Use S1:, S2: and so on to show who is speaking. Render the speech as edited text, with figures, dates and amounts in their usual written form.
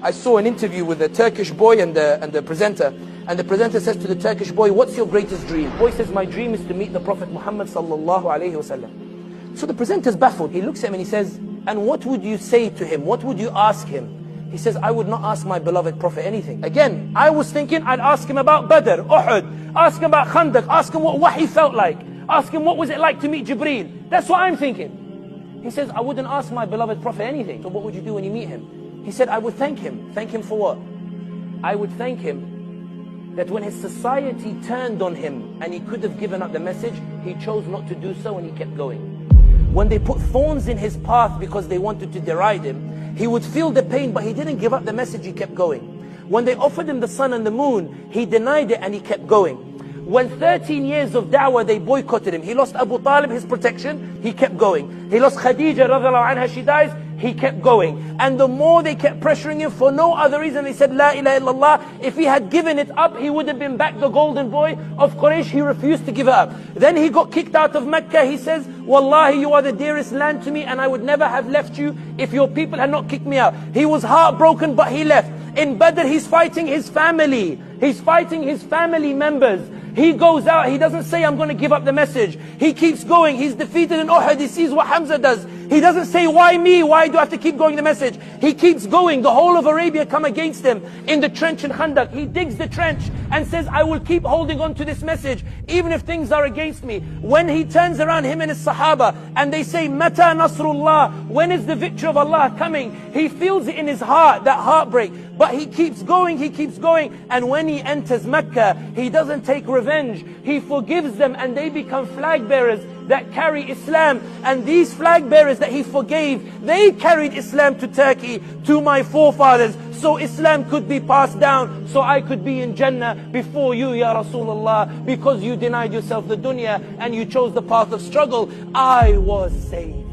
S1: I saw an interview with a Turkish boy and the presenter. And the presenter says to the Turkish boy, what's your greatest dream? The boy says, my dream is to meet the Prophet Muhammad sallallahu alayhi wasallam. So the presenter's baffled. He looks at him and he says, and what would you say to him? What would you ask him? He says, I would not ask my beloved Prophet anything. Again, I was thinking I'd ask him about Badr, Uhud, ask him about Khandaq, ask him what he felt like, ask him what was it like to meet Jibreel. That's what I'm thinking. He says, I wouldn't ask my beloved Prophet anything. So what would you do when you meet him? He said, I would thank him. Thank him for what? I would thank him that when his society turned on him and he could have given up the message, he chose not to do so and he kept going. When they put thorns in his path because they wanted to deride him, he would feel the pain, but he didn't give up the message, he kept going. When they offered him the sun and the moon, he denied it and he kept going. When 13 years of da'wah, they boycotted him. He lost Abu Talib, his protection, he kept going. He lost Khadija, radiallahu anha, she dies, he kept going. And the more they kept pressuring him for no other reason, they said, La ilaha illallah. If he had given it up, he would have been back the golden boy of Quraysh. He refused to give it up. Then he got kicked out of Mecca. He says, Wallahi, you are the dearest land to me, and I would never have left you if your people had not kicked me out. He was heartbroken, but he left. In Badr, he's fighting his family. He's fighting his family members. He goes out, he doesn't say, I'm going to give up the message. He keeps going. He's defeated in Uhud. He sees what Hamza does. He doesn't say, why me? Why do I have to keep going the message? He keeps going. The whole of Arabia come against him in the trench in Khandaq. He digs the trench and says, I will keep holding on to this message, even if things are against me. When he turns around, him and his Sahaba, and they say, Mata Nasrullah, when is the victory of Allah coming? He feels it in his heart, that heartbreak. But he keeps going, he keeps going. And when he enters Mecca, he doesn't take revenge. He forgives them and they become flag bearers that carry Islam. And these flag bearers that he forgave, they carried Islam to Turkey, to my forefathers. So Islam could be passed down, so I could be in Jannah before you, Ya Rasulullah. Because you denied yourself the dunya and you chose the path of struggle, I was saved.